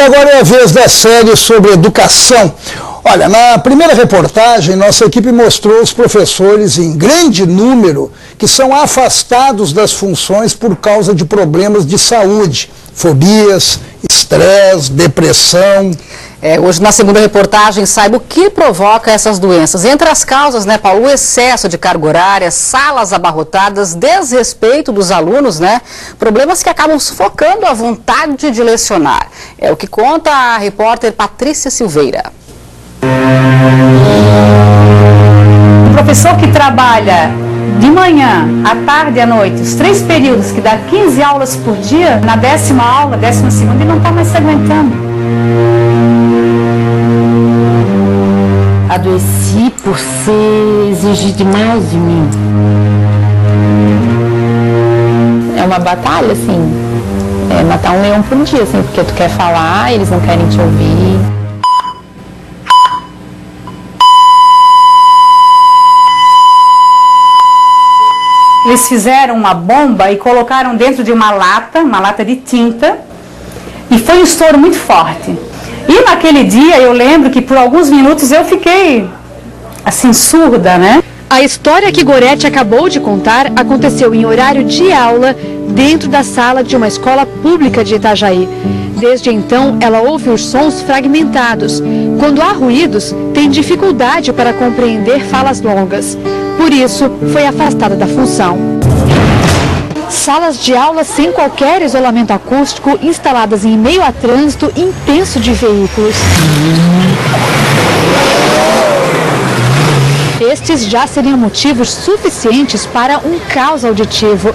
agora é a vez da série sobre educação. Olha, na primeira reportagem, nossa equipe mostrou os professores em grande número que são afastados das funções por causa de problemas de saúde, fobias, estresse, depressão. Hoje, na segunda reportagem, saiba o que provoca essas doenças. Entre as causas, né, Paulo, o excesso de carga horária, salas abarrotadas, desrespeito dos alunos, né? Problemas que acabam sufocando a vontade de lecionar. É o que conta a repórter Patrícia Silveira. Um professor que trabalha de manhã, à tarde e à noite, os 3 períodos, que dá 15 aulas por dia, na 10ª aula, 12ª, ele não está mais se aguentando. Adoeci por exigir demais de mim. É uma batalha, assim, matar um leão por dia, assim, porque tu quer falar, eles não querem te ouvir. Eles fizeram uma bomba e colocaram dentro de uma lata de tinta, e foi um estouro muito forte. E naquele dia eu lembro que por alguns minutos eu fiquei assim surda, né? A história que Gorete acabou de contar aconteceu em horário de aula dentro da sala de uma escola pública de Itajaí. Desde então, ela ouve os sons fragmentados. Quando há ruídos, tem dificuldade para compreender falas longas. Por isso, foi afastada da função. Salas de aula sem qualquer isolamento acústico, instaladas em meio a trânsito intenso de veículos. Estes já seriam motivos suficientes para um caos auditivo.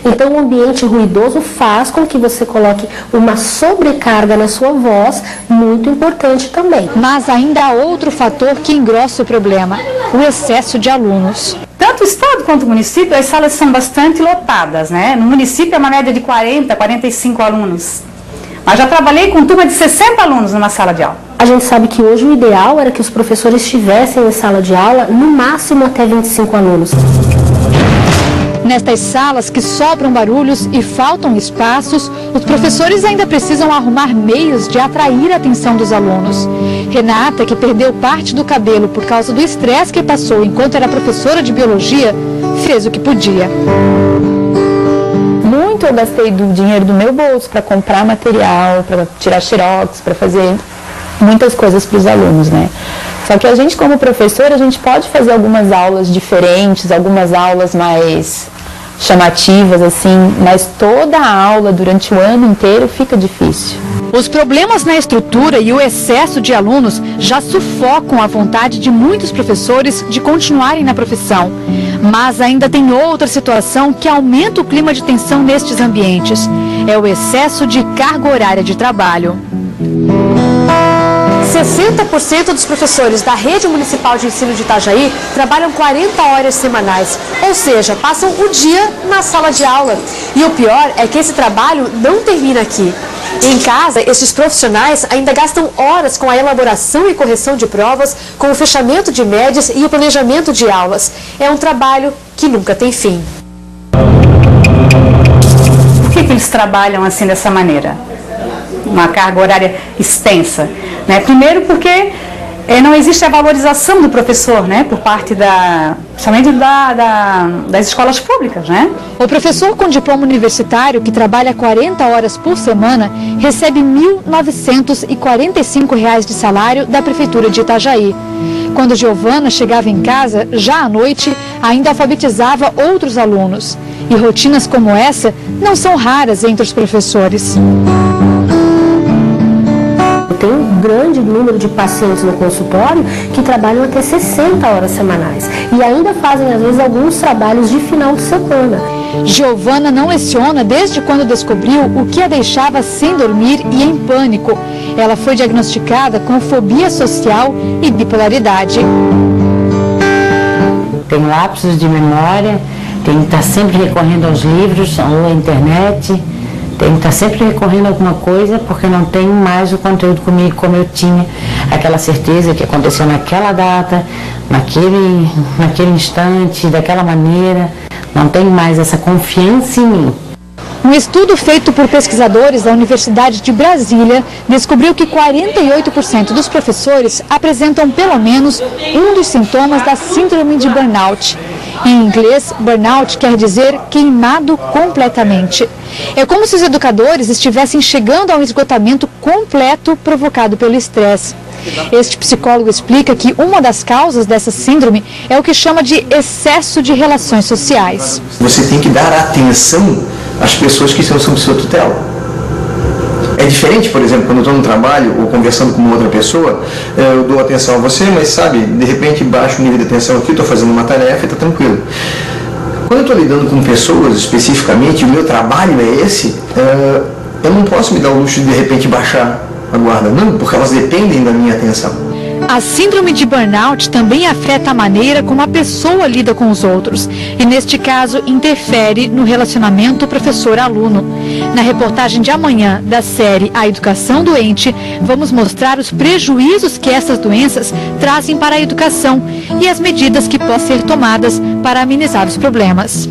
Então, o ambiente ruidoso faz com que você coloque uma sobrecarga na sua voz, muito importante também. Mas ainda há outro fator que engrossa o problema: o excesso de alunos. Tanto o estado quanto o município, as salas são bastante lotadas, né? No município é uma média de 40, 45 alunos. Mas já trabalhei com turma de 60 alunos numa sala de aula. A gente sabe que hoje o ideal era que os professores estivessem em sala de aula, no máximo até 25 alunos. Nestas salas que sobram barulhos e faltam espaços, os professores ainda precisam arrumar meios de atrair a atenção dos alunos. Renata, que perdeu parte do cabelo por causa do estresse que passou enquanto era professora de biologia, fez o que podia. Muito eu gastei do dinheiro do meu bolso para comprar material, para tirar xerox, para fazer muitas coisas para os alunos, né? Só que a gente, como professor, a gente pode fazer algumas aulas diferentes, algumas aulas mais chamativas, assim, mas toda a aula durante o ano inteiro fica difícil. Os problemas na estrutura e o excesso de alunos já sufocam a vontade de muitos professores de continuarem na profissão. Mas ainda tem outra situação que aumenta o clima de tensão nestes ambientes. É o excesso de carga horária de trabalho. 60% dos professores da Rede Municipal de Ensino de Itajaí trabalham 40 horas semanais, ou seja, passam o dia na sala de aula. E o pior é que esse trabalho não termina aqui. Em casa, esses profissionais ainda gastam horas com a elaboração e correção de provas, com o fechamento de médias e o planejamento de aulas. É um trabalho que nunca tem fim. Por que eles trabalham assim dessa maneira? Uma carga horária extensa, né? Primeiro porque não existe a valorização do professor, né? Por parte principalmente das escolas públicas, né? O professor com diploma universitário que trabalha 40 horas por semana recebe R$ 1.945 de salário da Prefeitura de Itajaí. Quando Giovana chegava em casa, já à noite, ainda alfabetizava outros alunos. E rotinas como essa não são raras entre os professores. Tem um grande número de pacientes no consultório que trabalham até 60 horas semanais e ainda fazem, às vezes, alguns trabalhos de final de semana. Giovana não leciona desde quando descobriu o que a deixava sem dormir e em pânico. Ela foi diagnosticada com fobia social e bipolaridade. Tem lapsos de memória, tem que estar sempre recorrendo aos livros ou à internet. Tem que estar sempre recorrendo a alguma coisa, porque não tenho mais o conteúdo comigo como eu tinha aquela certeza que aconteceu naquela data, naquele instante, daquela maneira. Não tenho mais essa confiança em mim. Um estudo feito por pesquisadores da Universidade de Brasília descobriu que 48% dos professores apresentam pelo menos um dos sintomas da síndrome de burnout. Em inglês, burnout quer dizer queimado completamente. É como se os educadores estivessem chegando a um esgotamento completo provocado pelo estresse. Este psicólogo explica que uma das causas dessa síndrome é o que chama de excesso de relações sociais. Você tem que dar atenção às pessoas que estão sob sua tutela. É diferente, por exemplo, quando eu estou no trabalho ou conversando com uma outra pessoa, eu dou atenção a você, mas sabe, de repente baixo o nível de atenção aqui, estou fazendo uma tarefa e está tranquilo. Quando eu estou lidando com pessoas especificamente, o meu trabalho é esse, eu não posso me dar o luxo de repente baixar a guarda, não, porque elas dependem da minha atenção. A síndrome de burnout também afeta a maneira como a pessoa lida com os outros e, neste caso, interfere no relacionamento professor-aluno. Na reportagem de amanhã da série A Educação Doente, vamos mostrar os prejuízos que essas doenças trazem para a educação e as medidas que podem ser tomadas para amenizar os problemas.